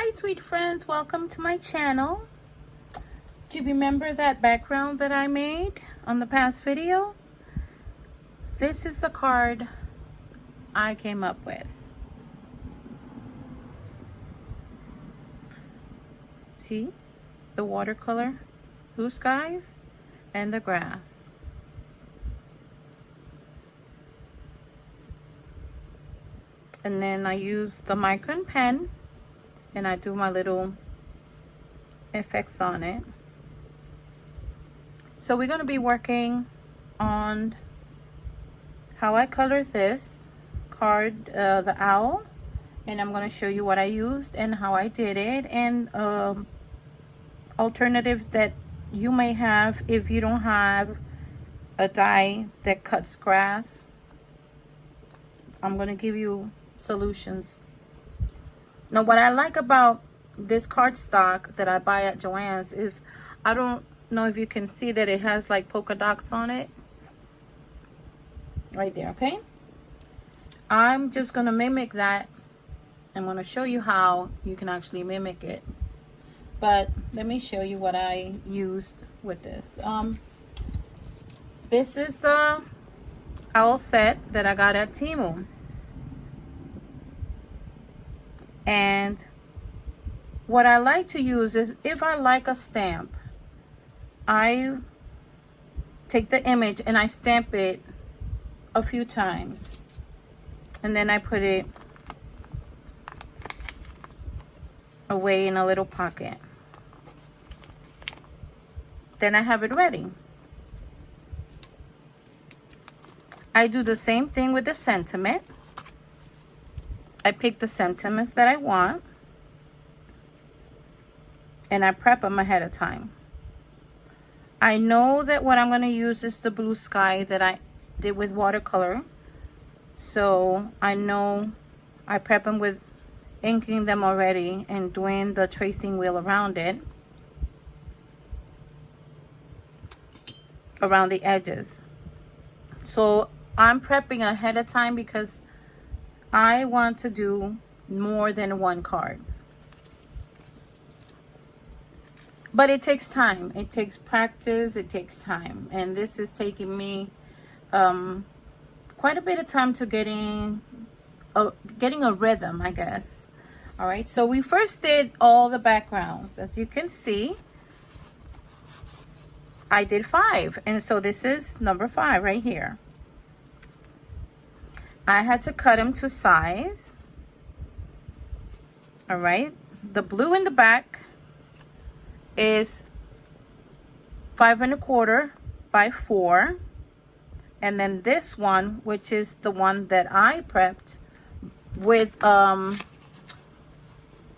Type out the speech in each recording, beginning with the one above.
Hi sweet friends, welcome to my channel. Do you remember that background that I made on the past video? This is the card I came up with. See the watercolor, blue skies, and the grass. And then I use the micron pen and I do my little effects on it. So we're going to be working on how I color this card, the owl, and I'm going to show you what I used and how I did it, and alternatives that you may have if you don't have a die that cuts grass. I'm going to give you solutions. Now, what I like about this cardstock that I buy at Joann's, I don't know if you can see that it has like polka dots on it. Right there, okay? I'm just going to mimic that. I'm going to show you how you can actually mimic it. But let me show you what I used with this. This is the owl set that I got at Temu. And what I like to use is, if I like a stamp, I take the image and I stamp it a few times. And then I put it away in a little pocket. Then I have it ready. I do the same thing with the sentiment. I pick the sentiments that I want and I prep them ahead of time. I know that what I'm going to use is the blue sky that I did with watercolor. So I know I prep them with inking them already and doing the tracing wheel around it, around the edges. So I'm prepping ahead of time because I want to do more than one card. But it takes time. It takes practice. It takes time. And this is taking me quite a bit of time to getting a rhythm, I guess. All right. So we first did all the backgrounds. As you can see, I did 5. And so this is number 5 right here. I had to cut them to size. All right. The blue in the back is 5 1/4 by 4. And then this one, which is the one that I prepped with, I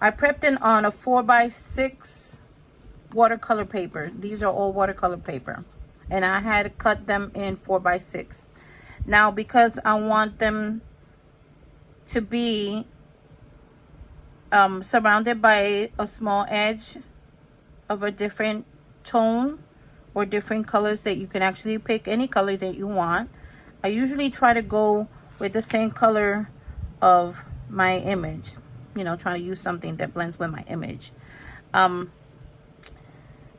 prepped it on a 4 by 6 watercolor paper. These are all watercolor paper. And I had cut them in 4 by 6. Now, because I want them to be surrounded by a small edge of a different tone or different colors that you can actually pick any color that you want, I usually try to go with the same color of my image. You know, trying to use something that blends with my image.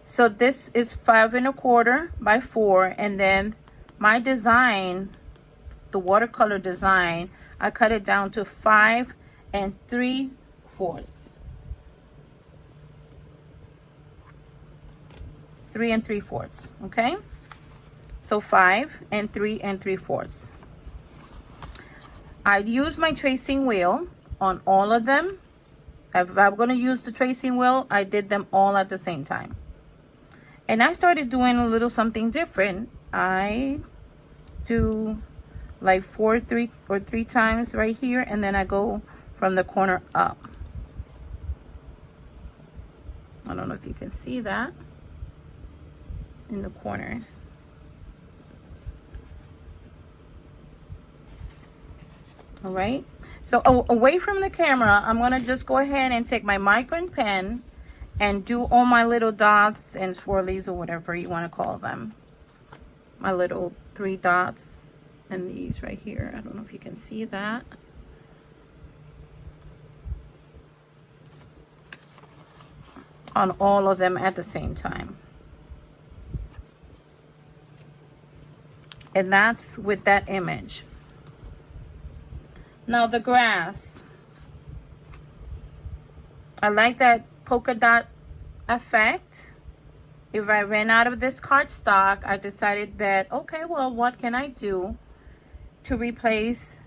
So this is 5 1/4 by 4, and then my design, the watercolor design, I cut it down to 5 3/4. 3 3/4. Okay, so 5 3 3/4. I use my tracing wheel on all of them. If I'm going to use the tracing wheel, I did them all at the same time. And I started doing a little something different. I do like 3 times right here, and then I go from the corner up. I don't know if you can see that in the corners. All right, so away from the camera, I'm gonna just go ahead and take my micron pen and do all my little dots and swirlies, or whatever you want to call them. My little 3 dots. And these right here, I don't know if you can see that. on all of them at the same time. And that's with that image. Now the grass. I like that polka dot effect. If I ran out of this cardstock, I decided that, okay, well, what can I do to replace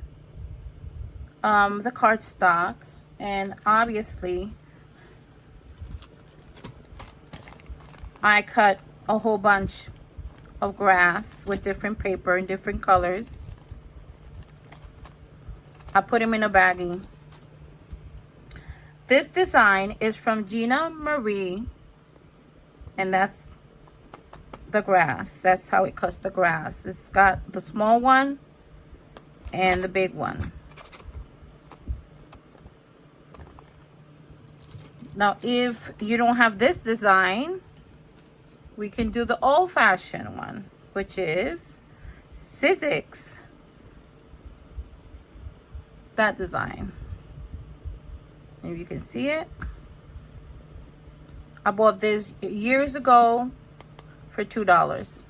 the cardstock? And obviously, I cut a whole bunch of grass with different paper and different colors. I put them in a baggie. This design is from Gina Marie, and that's the grass. That's how it cuts the grass. It's got the small one and the big one. Now, if you don't have this design, we can do the old-fashioned one, which is Sizzix. That design. If you can see it. I bought this years ago for $2.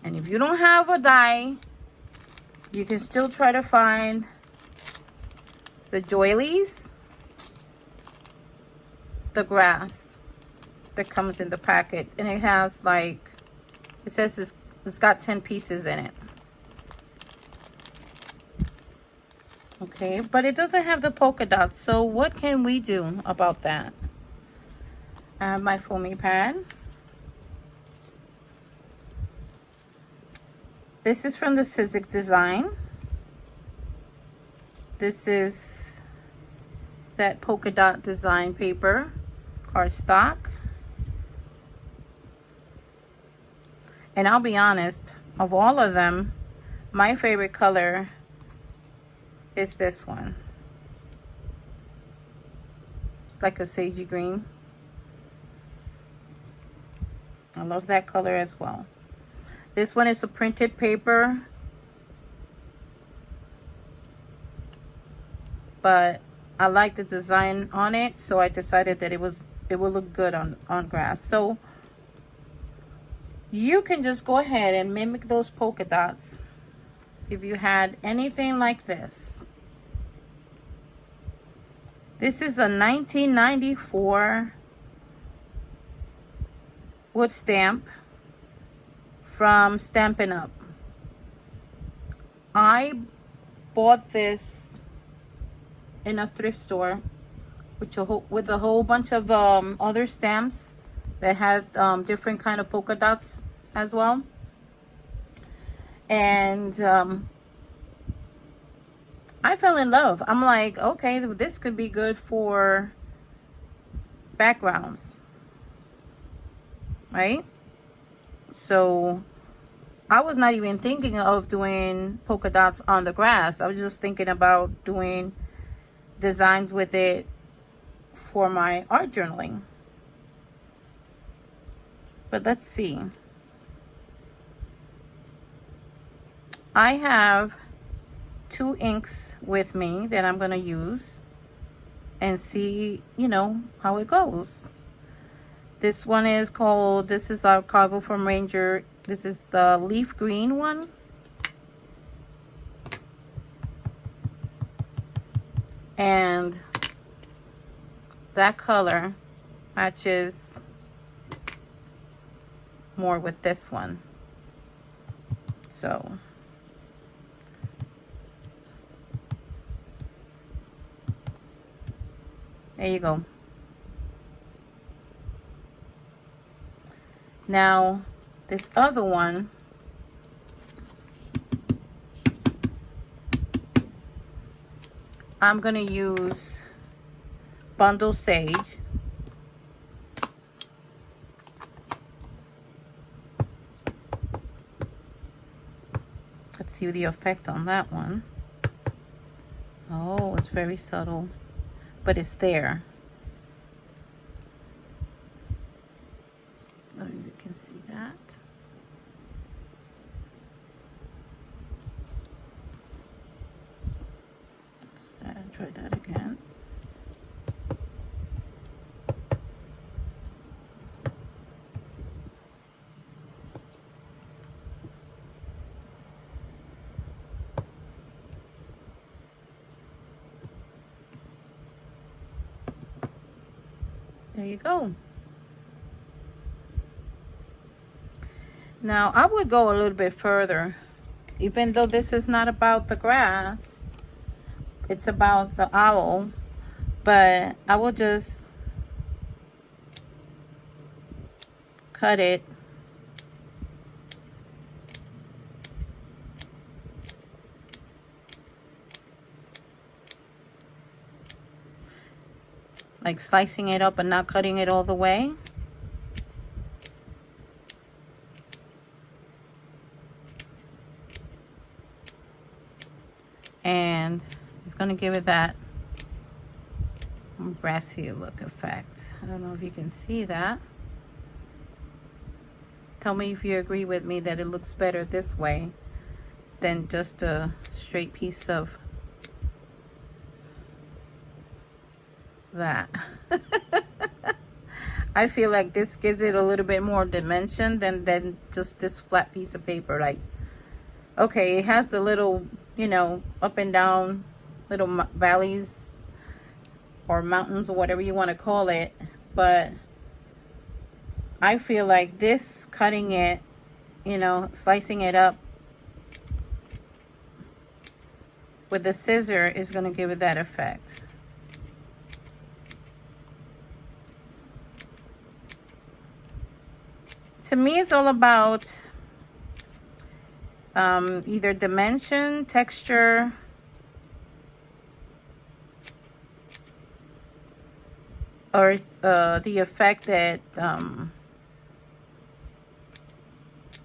And if you don't have a die, you can still try to find the doilies, the grass that comes in the packet. And it has like, it says it's got 10 pieces in it. Okay, but it doesn't have the polka dots. So what can we do about that? I have my foamy pad. This is from the Sizzix design. This is that polka dot design paper, cardstock. And I'll be honest, of all of them, my favorite color is this one. It's like a sagey green. I love that color as well. This one is a printed paper, but I like the design on it, so I decided that it will look good on grass. So you can just go ahead and mimic those polka dots if you had anything like this. This is a 1994 wood stamp from Stampin' Up. I bought this in a thrift store with a whole bunch of other stamps that had different kind of polka dots as well. And I fell in love. I'm like, okay, this could be good for backgrounds, right? So I was not even thinking of doing polka dots on the grass. I was just thinking about doing designs with it for my art journaling. But let's see. I have 2 inks with me that I'm going to use and see, you know, how it goes. This one is called, this is our Carvel from Ranger. This is the leaf green one. And that color matches more with this one. So there you go. Now, this other one, I'm going to use Bundle Sage. Let's see the effect on that one. Oh, it's very subtle, but it's there. Oh, you can see that. Let's try that again. There you go. Now I would go a little bit further, even though this is not about the grass, it's about the owl, but I will just cut it like slicing it up and not cutting it all the way. And it's going to give it that grassy look effect. I don't know if you can see that. Tell me if you agree with me that it looks better this way than just a straight piece of that. I feel like this gives it a little bit more dimension than just this flat piece of paper. Like, okay, it has the little, you know, up and down little valleys or mountains or whatever you want to call it, but I feel like this, cutting it, you know, slicing it up with the scissor is going to give it that effect. To me, it's all about either dimension, texture, or the effect that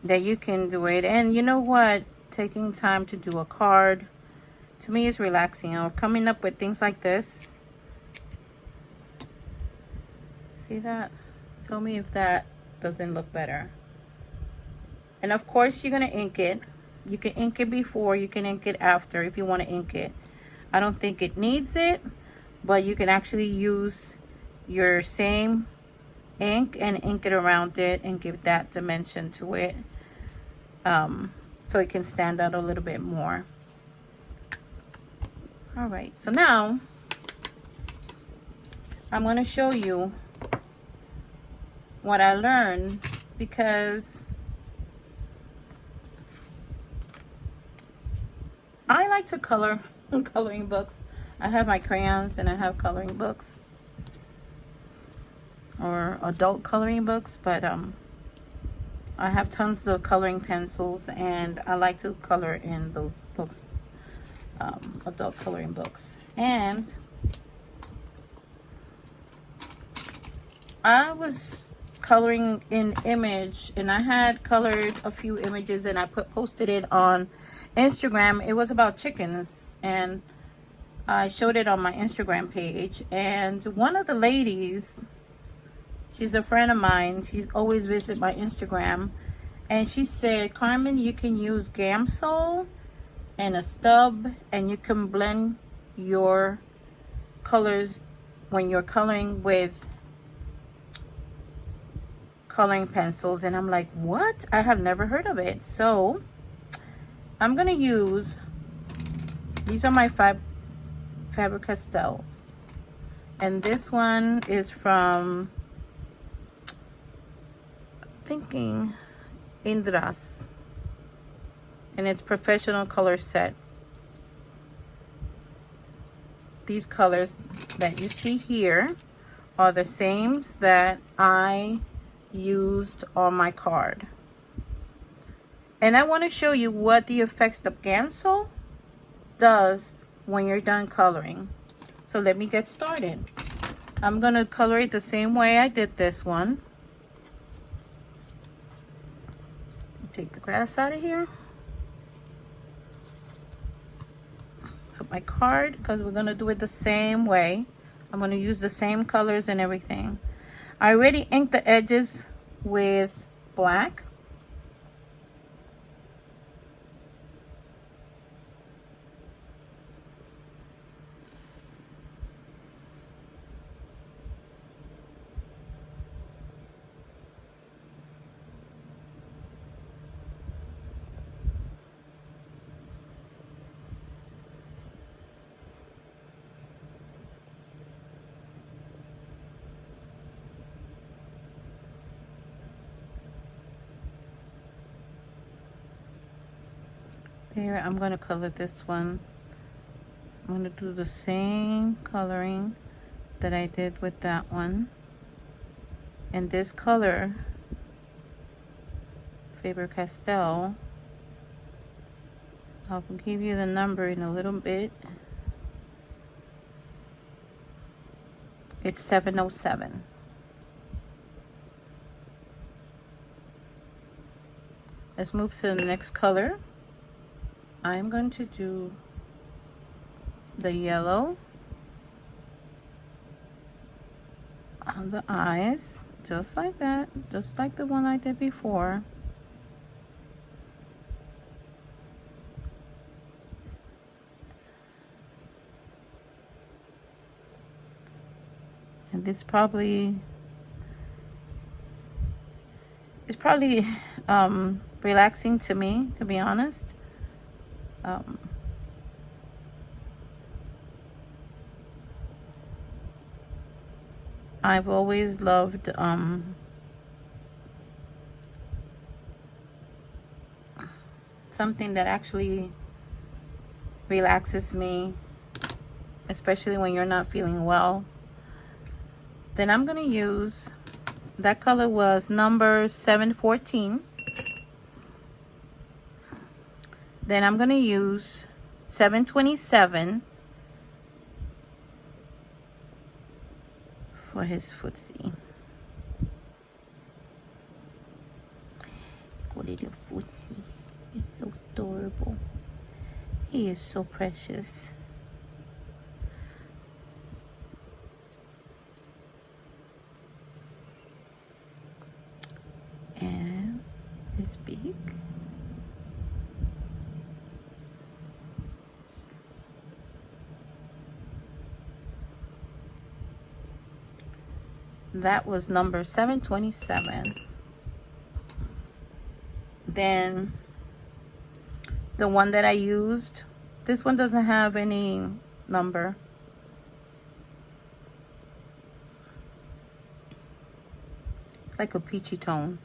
that you can do it. And you know what? Taking time to do a card, to me, is relaxing. Or coming up with things like this. See that? Tell me if that doesn't look better. And of course, you're going to ink it. You can ink it before, you can ink it after if you want to ink it. I don't think it needs it, but you can actually use your same ink and ink it around it and give that dimension to it, so it can stand out a little bit more. All right, so now I'm going to show you what I learned, because I like to color coloring books. I have my crayons and I have coloring books, or adult coloring books, but I have tons of coloring pencils, and I like to color in those books, adult coloring books. And I was coloring in image, and I had colored a few images, and I posted it on Instagram. It was about chickens, and I showed it on my Instagram page. And one of the ladies, she's a friend of mine, she's always visit my Instagram, and she said, Carmen, you can use Gamsol and a stub, and you can blend your colors when you're coloring with coloring pencils. And I'm like, what? I have never heard of it. So I'm gonna use, these are my Faber-Castells, and this one is from, thinking, Indras, and it's professional color set. These colors that you see here are the same that I used on my card. And I want to show you what the effects of Gamsol does when you're done coloring. So let me get started. I'm going to color it the same way I did this one. Take the grass out of here. Put my card, because we're going to do it the same way. I'm going to use the same colors and everything. I already inked the edges with black. Here, I'm going to color this one. I'm going to do the same coloring that I did with that one. And this color, Faber-Castell, I'll give you the number in a little bit. It's 707. Let's move to the next color. I'm going to do the yellow on the eyes, just like that, just like the one I did before. And it's probably relaxing to me, to be honest. I've always loved something that actually relaxes me, especially when you're not feeling well. Then I'm going to use, that color was number 714. Then I'm going to use 727 for his footsie. Look at the footsie. It's so adorable. He is so precious. And his beak. That was number 727. Then the one that I used, this one doesn't have any number. It's like a peachy tone.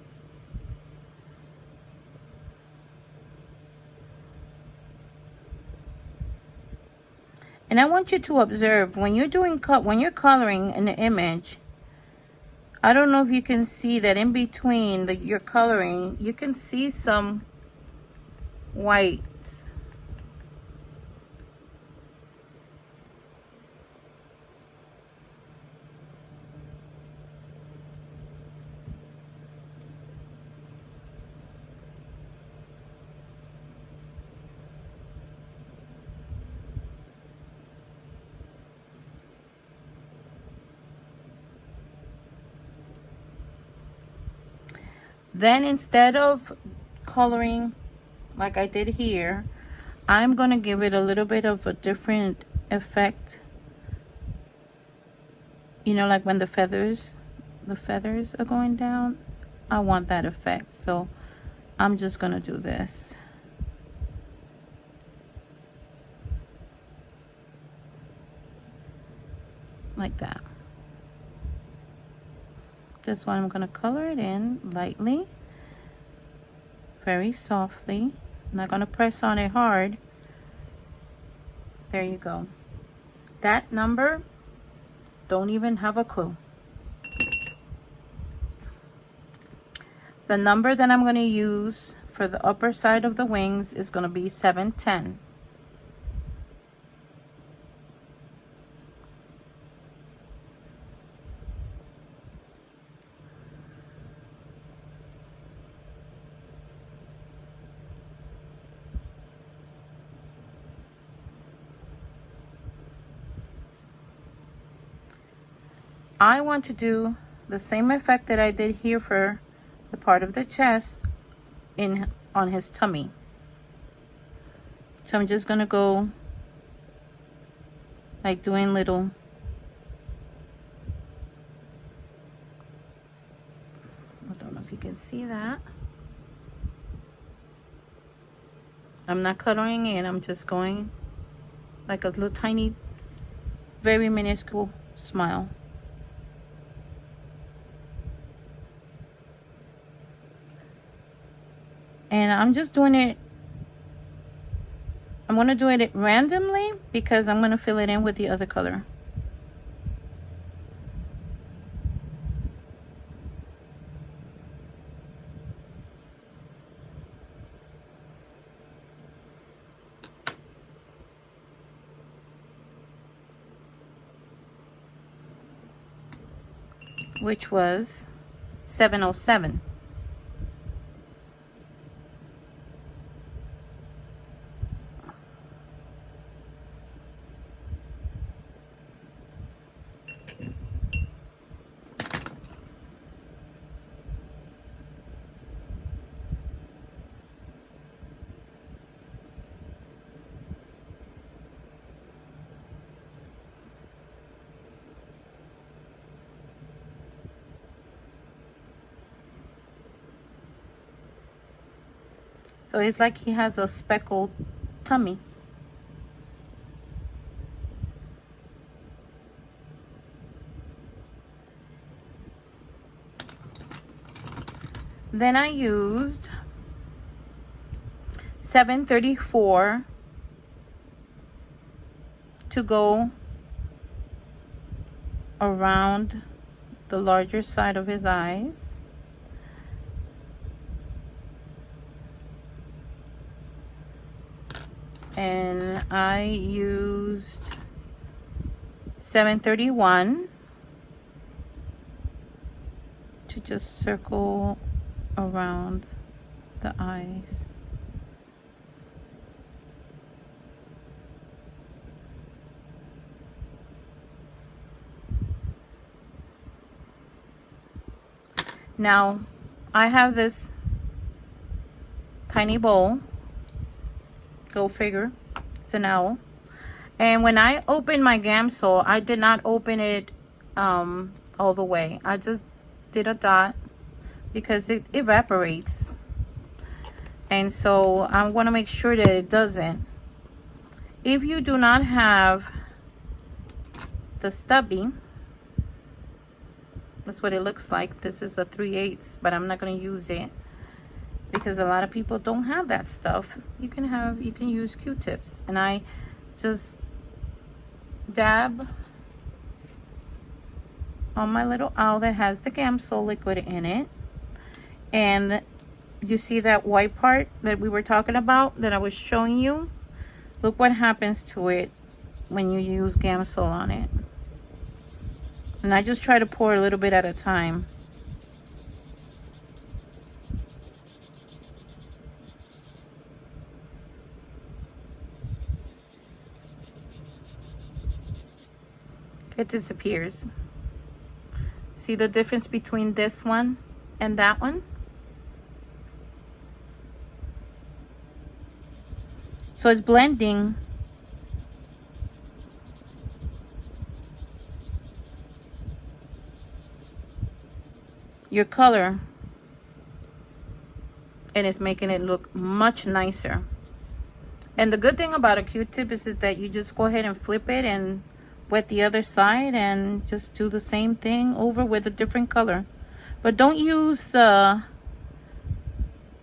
And I want you to observe when you're coloring an image, I don't know if you can see that in between your coloring, you can see some whites. Then instead of coloring like I did here, I'm going to give it a little bit of a different effect. You know, like when the feathers are going down, I want that effect. So I'm just going to do this. Like that. This one I'm going to color it in lightly, very softly. I'm not going to press on it hard. There you go. That number, don't even have a clue. The number that I'm going to use for the upper side of the wings is going to be 710. I want to do the same effect that I did here for the part of the chest on his tummy. So I'm just going to go like doing little, I don't know if you can see that. I'm not coloring in, I'm just going like a little tiny, very minuscule smile. And I'm just doing it I'm going to do it randomly because I'm going to fill it in with the other color. Which was 707. So it's like he has a speckled tummy. Then I used 734 to go around the larger side of his eyes. And I used 731 to just circle around the eyes. Now, I have this tiny bowl. Go figure, it's an owl. And when I opened my Gamsol, I did not open it all the way. I just did a dot because it evaporates. And so I want to make sure that it doesn't. If you do not have the stubby, that's what it looks like. This is a 3/8, but I'm not going to use it because a lot of people don't have that stuff. You can use Q-tips, and I just dab on my little owl that has the Gamsol liquid in it. And you see that white part that we were talking about, that I was showing you? Look what happens to it when you use Gamsol on it. And I just try to pour a little bit at a time. It disappears. See the difference between this one and that one? So it's blending your color, and it's making it look much nicer. And the good thing about a Q-tip is that you just go ahead and flip it and wet the other side and just do the same thing over with a different color. But don't use the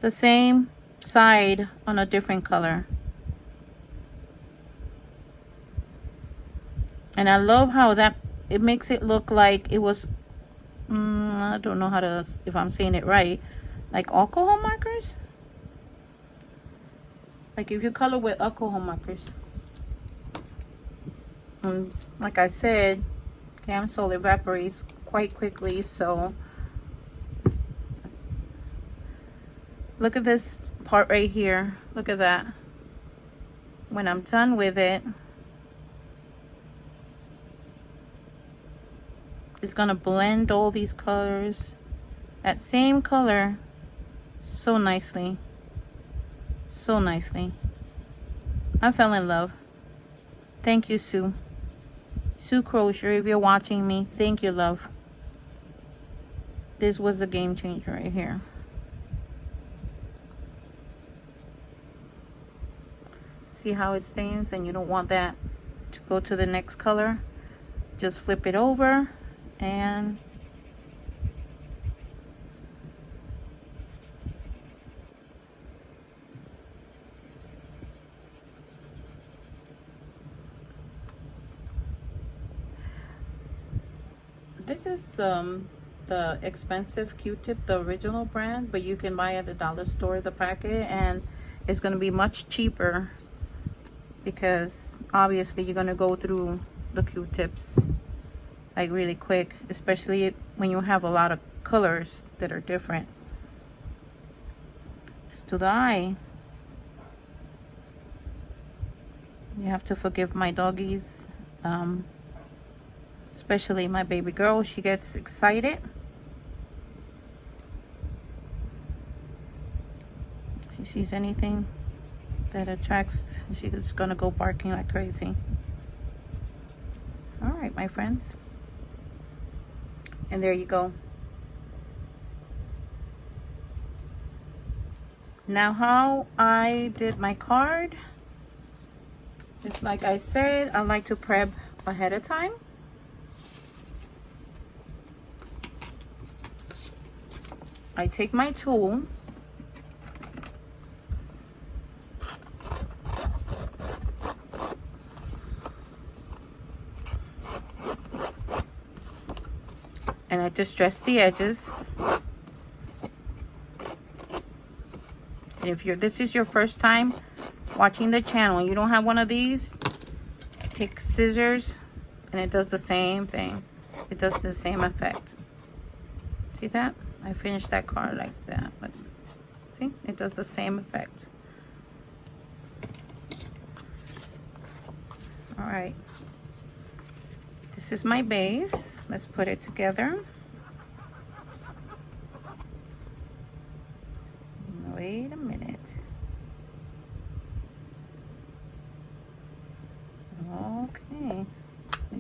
same side on a different color. And I love how that it makes it look like it was I don't know how to, if I'm saying it right, like alcohol markers. Like if you color with alcohol markers. Like I said, Gamsol evaporates quite quickly, so look at this part right here. Look at that. When I'm done with it, it's gonna blend all these colors, that same color, so nicely. So nicely. I fell in love. Thank you, Sue. Sue Crozier, if you're watching me, thank you, love. This was a game changer right here. See how it stains, and you don't want that to go to the next color. Just flip it over and This is the expensive Q-tip, the original brand, but you can buy at the dollar store the packet, and it's going to be much cheaper because obviously you're going to go through the Q-tips like really quick, especially when you have a lot of colors that are different. Let's do the eye. You have to forgive my doggies, especially my baby girl. She gets excited. She sees anything that attracts, she's gonna go barking like crazy. All right, my friends. And there you go. Now how I did my card, just like I said, I like to prep ahead of time. I take my tool, and I distress the edges. And if this is your first time watching the channel and you don't have one of these, take scissors and it does the same thing. It does the same effect. See that? I finished that card like that, but see, it does the same effect. All right, this is my base. Let's put it together. Wait a minute. Okay,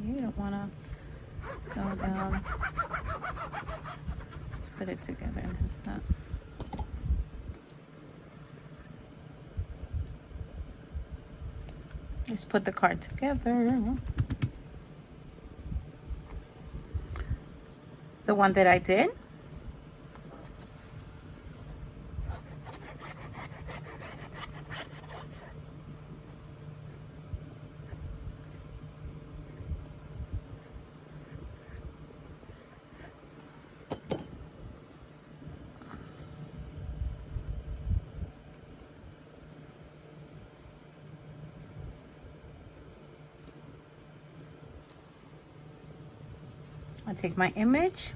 you don't want to go down. Let's put it together. It's not. Let's put the card together. The one that I did. I take my image.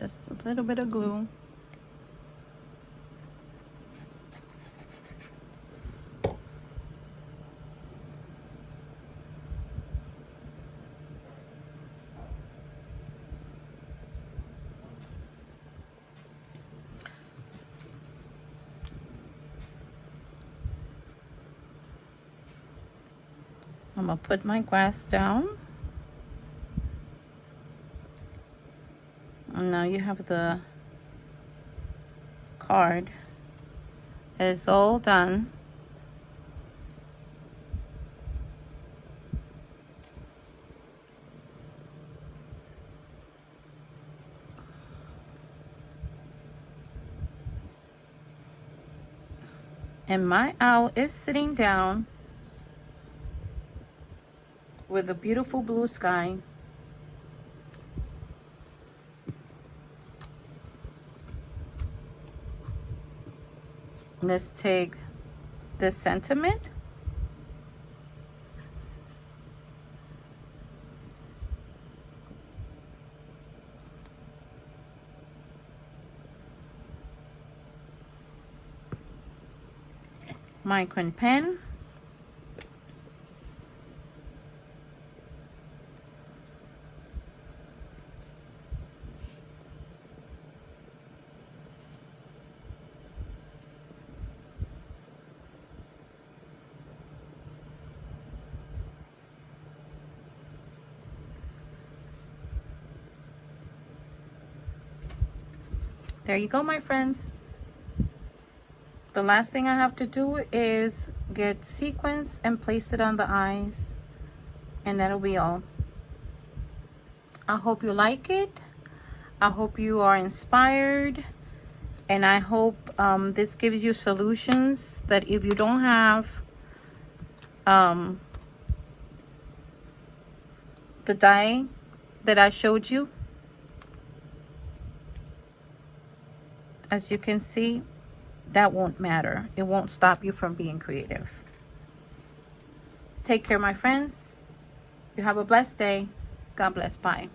Just a little bit of glue. I'm gonna put my glass down. And now you have the card. It's all done. And my owl is sitting down with a beautiful blue sky. Let's take this sentiment. Micron pen. There you go, my friends. The last thing I have to do is get sequins and place it on the eyes, and that'll be all. I hope you like it. I hope you are inspired And I hope this gives you solutions that if you don't have the die that I showed you, as you can see, that won't matter. It won't stop you from being creative. Take care, my friends. You have a blessed day. God bless. Bye.